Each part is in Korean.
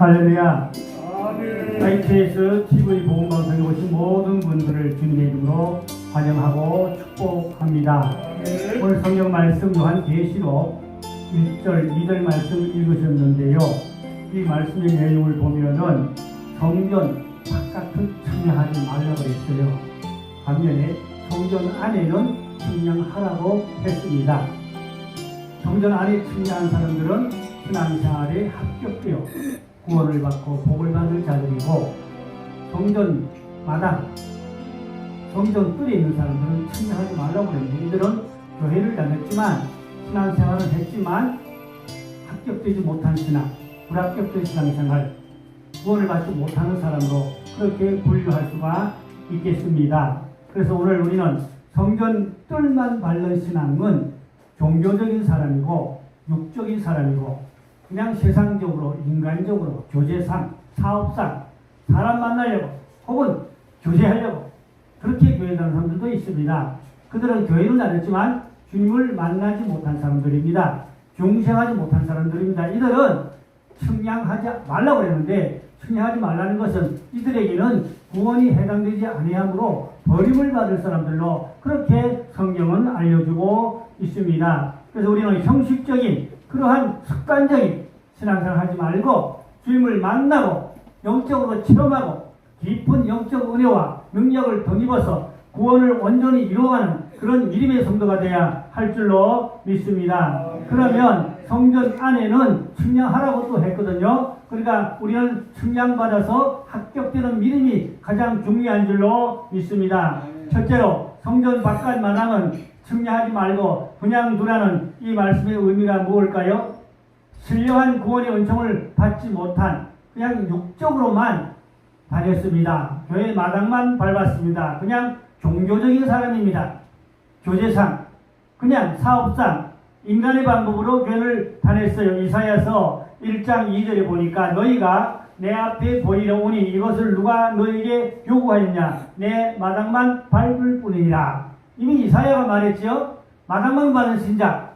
할렐루야. ITS TV 보험방송에 오신 모든 분들을 주님의 이름으로 환영하고 축복합니다. 오늘 성경 말씀 요한계시록 1절, 2절 말씀 읽으셨는데요. 이 말씀의 내용을 보면은 성전 바깥은 청량하지 말라고 했어요. 반면에 성전 안에는 청량하라고 했습니다. 성전 안에 청량한 사람들은 신앙생활에 합격되어 구원을 받고 복을 받을 자들이고, 성전 마당, 성전 뜰에 있는 사람들은 청량하지 말라고 했는데, 이들은 교회를 다녔지만 신앙생활을 했지만 합격되지 못한 신앙, 불합격된 신앙생활, 구원을 받지 못하는 사람으로 그렇게 분류할 수가 있겠습니다. 그래서 오늘 우리는 성전 뜰만 밟는 신앙은 종교적인 사람이고 육적인 사람이고, 그냥 세상적으로 인간적으로 교제상, 사업상 사람 만나려고 혹은 교제하려고 그렇게 교회 다니는 사람들도 있습니다. 그들은 교회는 다녔지만 주님을 만나지 못한 사람들입니다. 중생하지 못한 사람들입니다. 이들은 청량하지 말라고 했는데, 청량하지 말라는 것은 이들에게는 구원이 해당되지 아니하므로 버림을 받을 사람들로 그렇게 성경은 알려주고 있습니다. 그래서 우리는 형식적인 그러한 습관적인 신앙생활 하지 말고 주님을 만나고 영적으로 체험하고 깊은 영적 은혜와 능력을 덧입어서 구원을 온전히 이루어가는 그런 믿음의 성도가 되어야 할 줄로 믿습니다. 그러면 성전 안에는 청량하라고 또 했거든요. 그러니까 우리는 청량받아서 합격되는 믿음이 가장 중요한 줄로 믿습니다. 첫째로 성전 바깥 마당은 청량하지 말고 그냥 두라는 이 말씀의 의미가 무엇일까요? 신령한 구원의 은총을 받지 못한, 그냥 육적으로만 다녔습니다. 교회 마당만 밟았습니다. 그냥 종교적인 사람입니다. 교제상, 그냥 사업상, 인간의 방법으로 교회를 다녔어요. 이사야서 1장 2절에 보니까 너희가 내 앞에 보이려 오니 이것을 누가 너에게 요구하였냐? 내 마당만 밟을 뿐이니라. 이미 이사야가 말했지요. 마당만 받는 신자,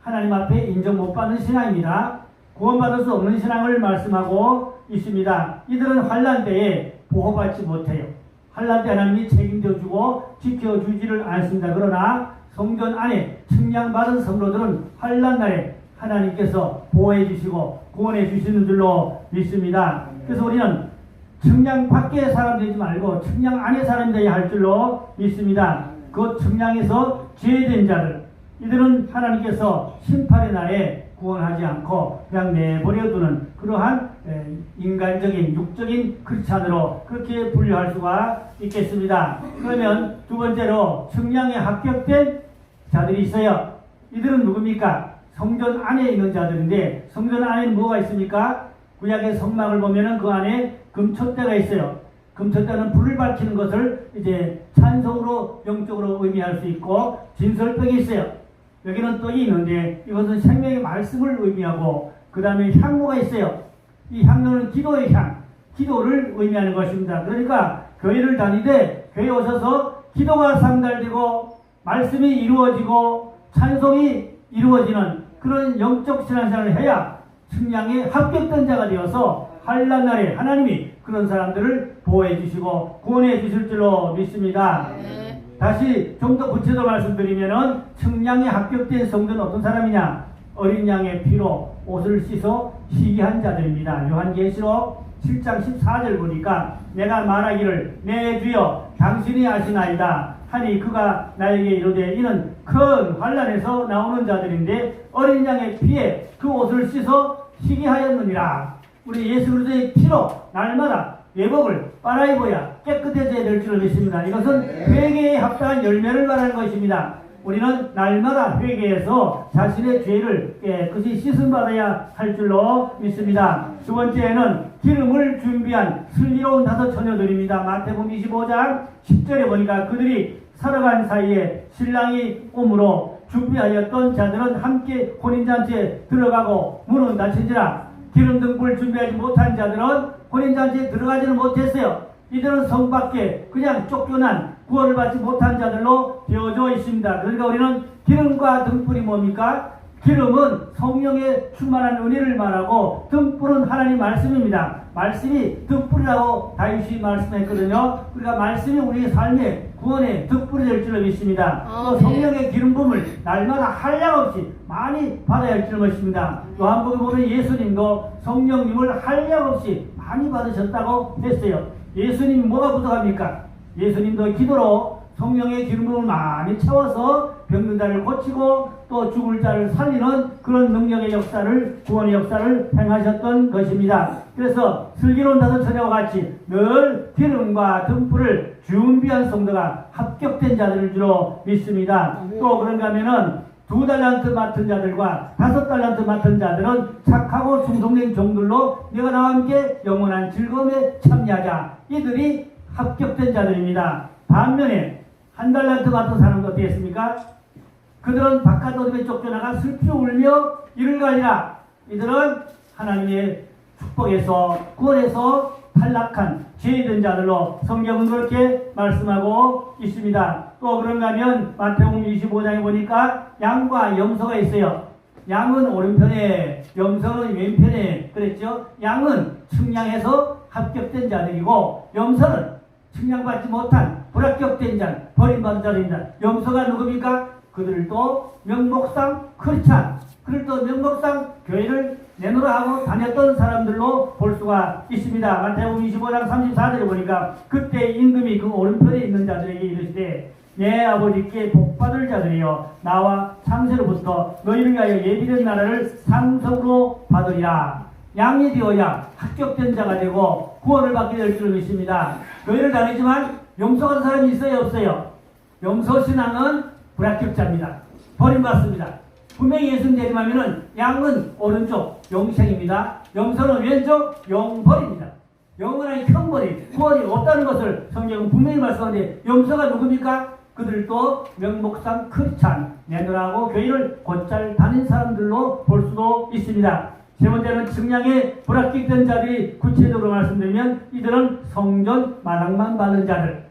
하나님 앞에 인정 못 받는 신앙입니다. 구원받을 수 없는 신앙을 말씀하고 있습니다. 이들은 환난 때에 보호받지 못해요. 환난 때 하나님이 책임져주고 지켜주지를 않습니다. 그러나 성전 안에 청량받은 성도들은 환난 날에 하나님께서 보호해 주시고 구원해 주시는 줄로 믿습니다. 그래서 우리는 청량 밖의 사람 되지 말고 청량 안의 사람 되어야 할 줄로 믿습니다. 그 청량에서 죄된 자들, 이들은 하나님께서 심판의 날에 구원하지 않고 그냥 내버려두는 그러한 인간적인 육적인 크리스찬으로 그렇게 분류할 수가 있겠습니다. 그러면 두 번째로 청량에 합격된 자들이 있어요. 이들은 누굽니까? 성전 안에 있는 자들인데, 성전 안에는 뭐가 있습니까? 구약의 성막을 보면은 그 안에 금촛대가 있어요. 금촛대는 불을 밝히는 것을 이제 찬송으로 영적으로 의미할 수 있고, 진설벽이 있어요. 여기는 떡이 있는데 이것은 생명의 말씀을 의미하고, 그 다음에 향로가 있어요. 이 향로는 기도의 향, 기도를 의미하는 것입니다. 그러니까 교회를 다니되 교회에 오셔서 기도가 상달되고 말씀이 이루어지고 찬송이 이루어지는 그런 영적 신앙생활을 해야 청량에 합격된 자가 되어서 환난 날에 하나님이 그런 사람들을 보호해 주시고 구원해 주실 줄로 믿습니다. 다시 좀 더 구체적으로 말씀드리면은 청량에 합격된 성도는 어떤 사람이냐? 어린 양의 피로 옷을 씻어 희귀한 자들입니다. 요한계시록 7장 14절 보니까 내가 말하기를 내 주여 당신이 아시나이다 하니 그가 나에게 이르되 이는 큰 환난에서 나오는 자들인데 어린 양의 피에 그 옷을 씻어 희귀하였느니라. 우리 예수 그리스도의 피로 날마다 예복을 빨아입어야 깨끗해져야 될 줄 믿습니다. 이것은 회개에 합당한 열매를 말하는 것입니다. 우리는 날마다 회개해서 자신의 죄를 깨끗이 씻음받아야 할 줄로 믿습니다. 두 번째는 기름을 준비한 슬기로운 다섯 처녀들입니다. 마태복음 25장 10절에 보니까 그들이 살아간 사이에 신랑이 오므로 준비하였던 자들은 함께 혼인잔치에 들어가고 문은 닫힌지라. 기름 등불 준비하지 못한 자들은 혼인잔치에 들어가지는 못했어요. 이들은 성 밖에 그냥 쫓겨난 구원을 받지 못한 자들로 되어져 있습니다. 그러니까 우리는 기름과 등불이 뭡니까? 기름은 성령의 충만한 은혜를 말하고 등불은 하나님 말씀입니다. 말씀이 등불이라고 다윗이 말씀했거든요. 그러니까 말씀이 우리의 삶의 구원의 등불이 될 줄로 믿습니다. 또 성령의 기름 부음을 날마다 한량없이 많이 받아야 할 줄로 믿습니다. 요한복음에 보면 예수님도 성령님을 한량없이 많이 받으셨다고 했어요. 예수님이 뭐가 부족합니까? 예수님도 기도로 성령의 기름 부음을 많이 채워서 병든 자를 고치고 또 죽을 자를 살리는 그런 능력의 역사를, 구원의 역사를 행하셨던 것입니다. 그래서 슬기로운 다섯 처녀와 같이 늘 기름과 등불을 준비한 성도가 합격된 자들을 주로 믿습니다. 또 그런가 하면은 2달란트 맡은 자들과 5달란트 맡은 자들은 착하고 충성된 종들로 내가 나와 함께 영원한 즐거움에 참여하자. 이들이 합격된 자들입니다. 반면에 1달란트 맡은 사람도 어떻게 했습니까? 그들은 바깥 어둠에 쫓겨나가 슬피 울며 이를 가리라. 이들은 하나님의 축복에서 구원에서 탈락한 죄된 자들로 성경은 그렇게 말씀하고 있습니다. 또 그런가 하면 마태복음 25장에 보니까 양과 염소가 있어요. 양은 오른편에 염소는 왼편에 그랬죠. 양은 측량해서 합격된 자들이고 염소는 측량받지 못한 불합격된 자, 버림받은 자들입니다. 염소가 누굽니까? 그들도 명목상 크리스찬, 그들도 명목상 교회를 내놓으라 하고 다녔던 사람들로 볼 수가 있습니다. 마태복음 25장 34절에 보니까 그때 임금이 그 오른편에 있는 자들에게 이르시되 내 아버지께 복받을 자들이여 나와 창세로부터 너희를 위하여 예비된 나라를 상속으로 받으리라. 양이 되어야 합격된 자가 되고 구원을 받게 될 줄 믿습니다. 교회를 다니지만 염소 같은 사람이 있어요, 없어요? 염소 신앙은 불합격자입니다. 버림받습니다. 분명히 예수님 대림하면은 양은 오른쪽 영생입니다. 염소는 왼쪽 영벌입니다. 영원한 형벌이 구원이 없다는 것을 성경은 분명히 말씀하는데 염소가 누굽니까? 그들도 명목상 크리스찬, 내노라고 교회를 곧잘 다닌 사람들로 볼 수도 있습니다. 세 번째는 측량에 불합격된 자들이 구체적으로 말씀드리면 이들은 성전 마당만 받은 자들,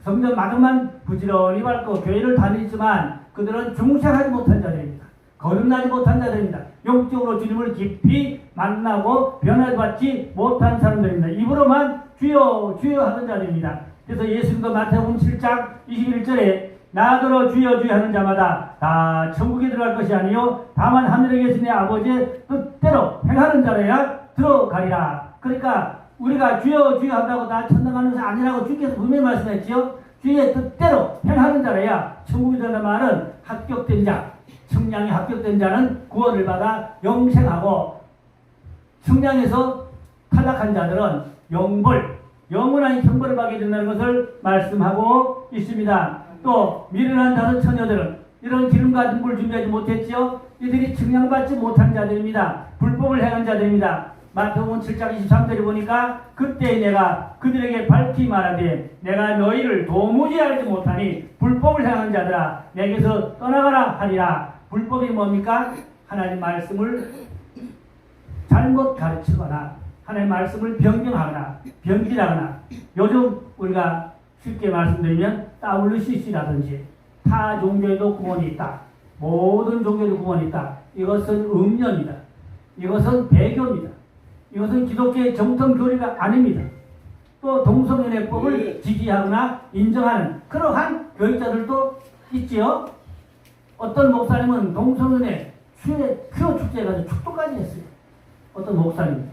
성전 마당만 부지런히 밟고 교회를 다니지만 그들은 중생하지 못한 자들입니다. 거듭나지 못한 자들입니다. 영적으로 주님을 깊이 만나고 변화받지 못한 사람들입니다. 입으로만 주여 주여 하는 자들입니다. 그래서 예수님도 마태복음 7장 21절에 나더러 주여 주여 하는 자마다 다 천국에 들어갈 것이 아니요 다만 하늘에 계신 내 아버지의 뜻대로 행하는 자라야 들어가리라. 그러니까 우리가 주여 주여 한다고 다 천당 가는 것이 아니라고 주께서 분명히 말씀했지요. 주의 뜻대로 행하는 자라야 천국에 들어가는 말은 합격된 자, 청량에 합격된 자는 구원을 받아 영생하고 청량에서 탈락한 자들은 영벌, 영원한 형벌을 받게 된다는 것을 말씀하고 있습니다. 또 미련한 다섯 처녀들은 이런 기름과 등불을 준비하지 못했지요. 이들이 측량받지 못한 자들입니다. 불법을 행한 자들입니다. 마태복음 7장 23절에 보니까 그때 내가 그들에게 밝히 말하되 내가 너희를 도무지 알지 못하니 불법을 행한 자들아 내게서 떠나가라 하리라. 불법이 뭡니까? 하나님 말씀을 잘못 가르치거나 하나님 말씀을 변경하거나 변질하거나 요즘 우리가 쉽게 말씀드리면 WCC라든지 타 종교에도 구원이 있다. 모든 종교에도 구원이 있다. 이것은 음료입니다. 이것은 배교입니다. 이것은 기독교의 정통 교리가 아닙니다. 또 동성연애법을 지지하거나 인정하는 그러한 교육자들도 있지요. 어떤 목사님은 동성연애 큐어 축제에 가서 축도까지 했어요. 어떤 목사님.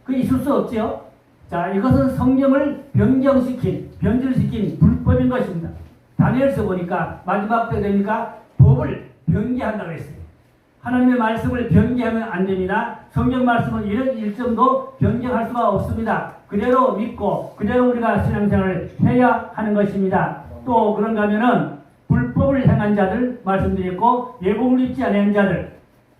그게 있을 수 없지요. 자, 이것은 성경을 변질시킨 불법인 것입니다. 다니엘서 보니까 마지막 때 되니까 법을 변개한다고 했어요. 하나님의 말씀을 변개하면 안 됩니다. 성경 말씀은 이런 일점도 변경할 수가 없습니다. 그대로 믿고 그대로 우리가 신앙생활을 해야 하는 것입니다. 또 그런가 하면은 불법을 행한 자들 말씀드렸고 예복을 입지 않은 자들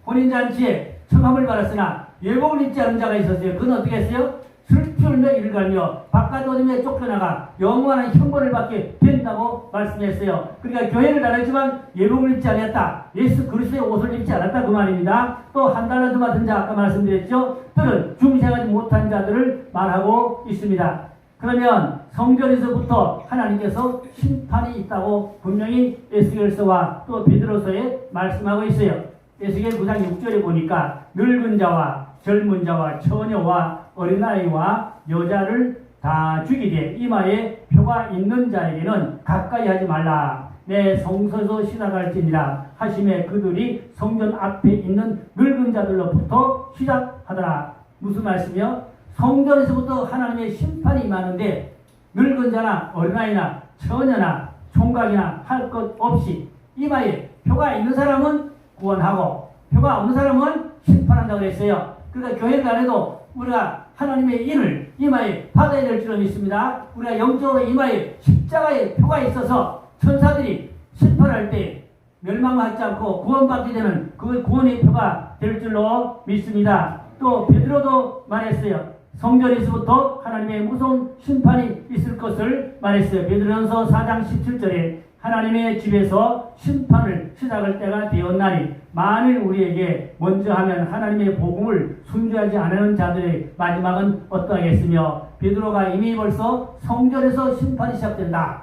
혼인잔치에 청함을 받았으나 예복을 입지 않은 자가 있었어요. 그건 어떻게 했어요? 슬피 울며 이를 갈며 바깥 어둠에 쫓겨나가 영원한 형벌을 받게 된다고 말씀했어요. 그러니까 교회를 다녔지만 예복을 입지 않았다. 예수 그리스도의 옷을 입지 않았다 그 말입니다. 또 1달란트 맡은 자 아까 말씀드렸죠. 들은 중생하지 못한 자들을 말하고 있습니다. 그러면 성전에서부터 하나님께서 심판이 있다고 분명히 에스겔서와 또 베드로서에 말씀하고 있어요. 에스겔 9장 6절에 보니까 늙은 자와 젊은 자와 처녀와 어린아이와 여자를 다 죽이되 이마에 표가 있는 자에게는 가까이 하지 말라. 내 성소에서 시작할지니라 하심에 그들이 성전 앞에 있는 늙은 자들로부터 시작하더라. 무슨 말씀이요? 성전에서부터 하나님의 심판이 임하는데 늙은 자나 어린아이나 처녀나 총각이나 할 것 없이 이마에 표가 있는 사람은 구원하고 표가 없는 사람은 심판한다고 그랬어요. 그러니까 교회를 안 해도 우리가 하나님의 인을 이마에 받아야 될 줄로 믿습니다. 우리가 영적으로 이마에 십자가의 표가 있어서 천사들이 심판할 때 멸망하지 않고 구원받게 되는 그 구원의 표가 될 줄로 믿습니다. 또 베드로도 말했어요. 성전에서부터 하나님의 무서운 심판이 있을 것을 말했어요. 베드로전서 4장 17절에 하나님의 집에서 심판을 시작할 때가 되었나니 만일 우리에게 먼저 하면 하나님의 복음을 순종하지 않는 자들의 마지막은 어떠하겠으며 베드로가 이미 벌써 성전에서 심판이 시작된다.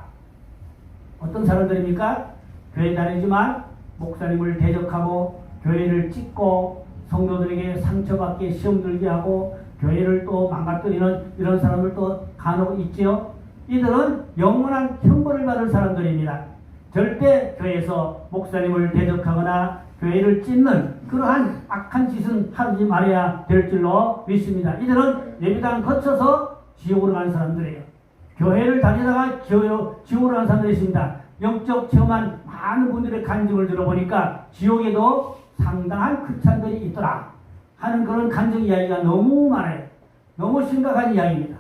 어떤 사람들입니까? 교회 다니지만 목사님을 대적하고 교회를 찢고 성도들에게 상처받게 시험 들게 하고 교회를 또 망가뜨리는 이런 사람들도 간혹 있지요. 이들은 영원한 형벌을 받을 사람들입니다. 절대 교회에서 목사님을 대적하거나 교회를 찢는 그러한 악한 짓은 하지 말아야 될 줄로 믿습니다. 이들은 예비당 거쳐서 지옥으로 가는 사람들이에요. 교회를 다니다가 지옥으로 가는 사람들이 있습니다. 영적 체험한 많은 분들의 간증을 들어보니까 지옥에도 상당한 극찬들이 있더라 하는 그런 간증 이야기가 너무 많아요. 너무 심각한 이야기입니다.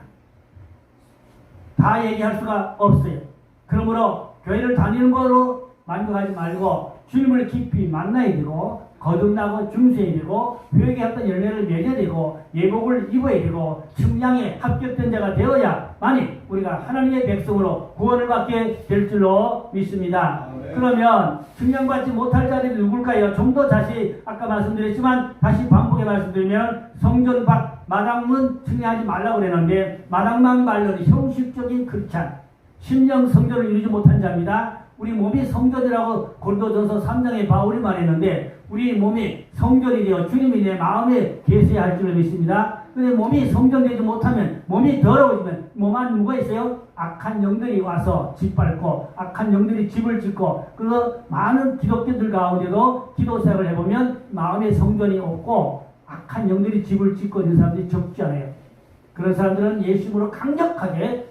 다 얘기할 수가 없어요. 그러므로 교회를 다니는 거로 만족하지 말고 주님을 깊이 만나야 되고 거듭나고 중수해야 되고 교회에 어떤 열매를 맺어야 되고 예복을 입어야 되고 측량에 합격된 자가 되어야만이 우리가 하나님의 백성으로 구원을 받게 될 줄로 믿습니다. 그러면 측량받지 못할 자들이 누굴까요? 좀 더 자세히 아까 말씀드렸지만 다시 반복해 말씀드리면 성전 밖 마당문 측량하지 말라고 그랬는데 마당만 말로는 형식적인 크리스찬 심령 성전을 이루지 못한 자입니다. 우리 몸이 성전이라고 고린도전서 3장에 바울이 말했는데 우리 몸이 성전이 되어 주님이 내 마음에 계셔야 할 줄로 믿습니다. 그런데 몸이 성전되지 못하면 몸이 더러워지면 몸 안에 누가 있어요? 악한 영들이 와서 짓밟고 악한 영들이 집을 짓고 그래서 많은 기독교들 가운데도 기도 생활을 해보면 마음에 성전이 없고 악한 영들이 집을 짓고 있는 사람들이 적지 않아요. 그런 사람들은 예수님으로 강력하게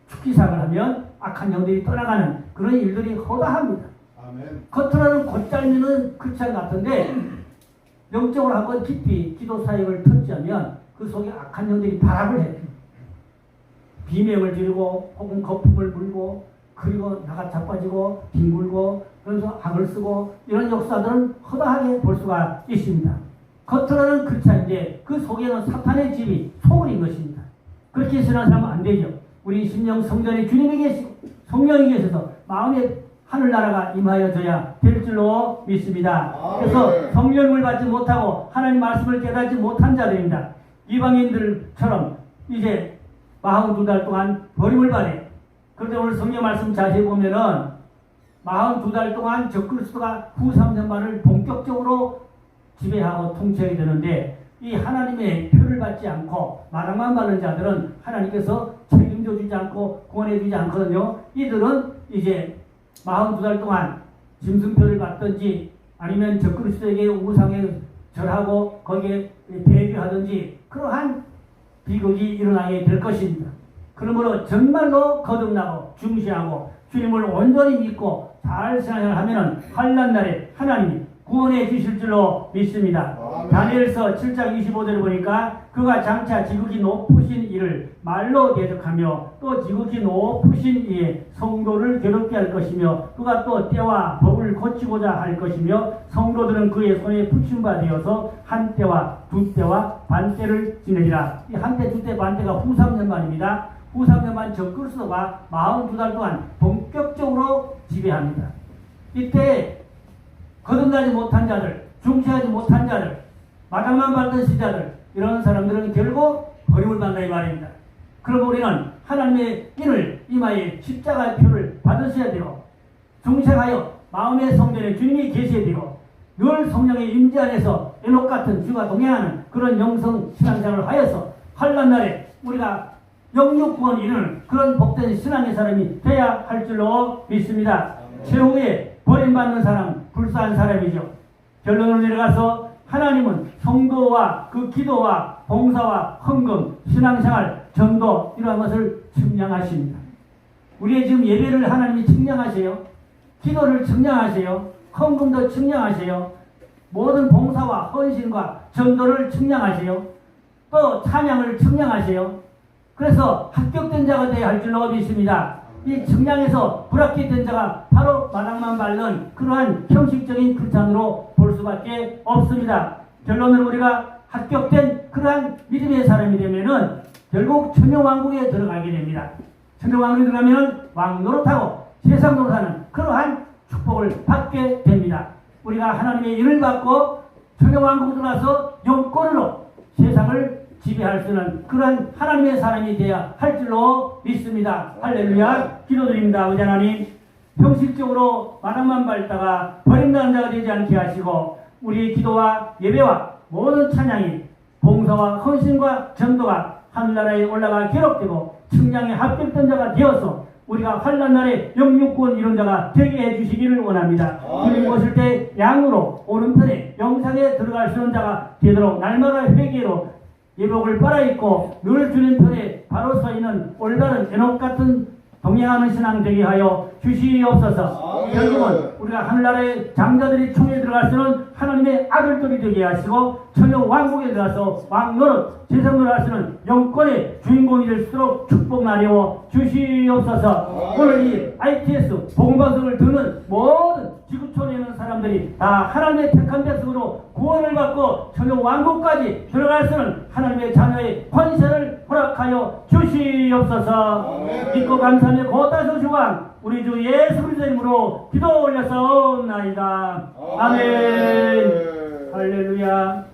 축기사를 하면 악한 영들이 떠나가는 그런 일들이 허다합니다. 아멘. 겉으로는 곧잘미는 크리스찬 같은데 영적으로 한번 깊이 기도 사역을 터치하면 그 속에 악한 영들이 발악을 해요. 비명을 지르고 혹은 거품을 불고 그리고 나가 자빠지고 뒹굴고 그래서 악을 쓰고 이런 역사들은 허다하게 볼 수가 있습니다. 겉으로는 크리스찬인데 그 속에는 사탄의 집이 소굴인 것입니다. 그렇게 신앙하는 사람은 안 되죠. 우리 심령 성전에 주님이 계시고 성령이 계셔서 마음에 하늘나라가 임하여져야 될 줄로 믿습니다. 그래서 성령을 받지 못하고 하나님 말씀을 깨닫지 못한 자들입니다. 이방인들처럼 이제 42달 동안 버림을 받아요. 그런데 오늘 성경 말씀 자세히 보면은 42달 동안 적그리스도가 후 3년만을 본격적으로 지배하고 통치하게 되는데 이 하나님의 표를 받지 않고 마당만 받는 자들은 하나님께서 책임져 주지 않고 구원해 주지 않거든요. 이들은 이제 42달 동안 짐승표를 받든지 아니면 적그리스도에게 우상에 절하고 거기에 배교하든지 그러한 비극이 일어나게 될 것입니다. 그러므로 정말로 거듭나고 중시하고 주님을 온전히 믿고 잘 생활을 하면 환난 날에 하나님이 구원해 주실 줄로 믿습니다. 다니엘서 7장 25절을 보니까 그가 장차 지극히 높으신 이를 말로 대적하며 또 지극히 높으신 이의 성도를 괴롭게 할 것이며 그가 또 때와 법을 고치고자 할 것이며 성도들은 그의 손에 붙임바 되어서 한 때와 두 때와 반 때를 지내리라. 이 한 때, 두 때, 반 때가 후 3년만입니다. 후 3년만 적그리스도가 42달 동안 본격적으로 지배합니다. 이때 거듭나지 못한 자들, 중시하지 못한 자들, 마당만 받던 시자들 이런 사람들은 결국 버림을 받는다 이 말입니다. 그럼 우리는 하나님의 인을 이마에 십자가의 표를 받으셔야 되고 중생하여 마음의 성전에 주님이 계셔야 되고 늘 성령의 임재 안에서 에녹 같은 주가 동행하는 그런 영성 신앙생활을 하여서 환난 날에 우리가 영육구원 이루는 그런 복된 신앙의 사람이 되어야 할 줄로 믿습니다. 최후에 버림받는 사람, 불쌍한 사람이죠. 결론을 내려가서 하나님은 성도와 그 기도와 봉사와 헌금, 신앙생활, 전도 이러한 것을 측량하십니다. 우리의 지금 예배를 하나님이 측량하세요. 기도를 측량하세요. 헌금도 측량하세요. 모든 봉사와 헌신과 전도를 측량하세요. 또 찬양을 측량하세요. 그래서 합격된 자가 되어야 할 줄로 믿습니다. 이 측량에서 불합격된 자가 바로 마당만 밟는 그러한 형식적인 크리스찬으로 볼 수밖에 없습니다. 결론으로 우리가 합격된 그러한 믿음의 사람이 되면은 결국 천년왕국에 들어가게 됩니다. 천년왕국에 들어가면 왕 노릇하고 세상 노릇하는 그러한 축복을 받게 됩니다. 우리가 하나님의 일을 받고 천년왕국에 들어가서 영권으로 세상을 지배할 수 있는 그러한 하나님의 사람이 되어야 할 줄로 믿습니다. 할렐루야. 기도드립니다. 아버지 하나님, 형식적으로 마당만 밟다가 버림당한 자가 되지 않게 하시고 우리의 기도와 예배와 모든 찬양이 봉사와 헌신과 전도가 하늘나라에 올라가 기록되고 측량에 합격된 자가 되어서 우리가 환난 날에 영육구원 이룬 자가 되게 해주시기를 원합니다. 주님 오실 때 양으로 오른편에 영상에 들어갈 수 있는 자가 되도록 날마다 회개로 예복을 빨아입고 늘 주님 편에 바로 서 있는 올바른 에녹 같은 동행하는 신앙 되게 하여 주시옵소서. 결국은 우리가 하늘나라의 장자들이 총에 들어갈 수 있는 하나님의 아들들이 되게 하시고 천년 왕국에 들어가서 왕노릇 세상으로 할 수 있는 영권의 주인공이 될 수 있도록 축복 나려 주시옵소서. 오늘 이 ITS 복음방송을 듣는 모든 지구촌에 있는 사람들이 다 하나님의 택한 백성으로 구원을 받고 천년 왕국까지 들어갈 수 있는 하나님의 자녀의 권세를 허락하여 주시옵소서. 믿고 감사하며 고다소 주왕 우리 주 예수 그리스도의 이름으로 기도 올려서 나이다. 아멘. 할렐루야.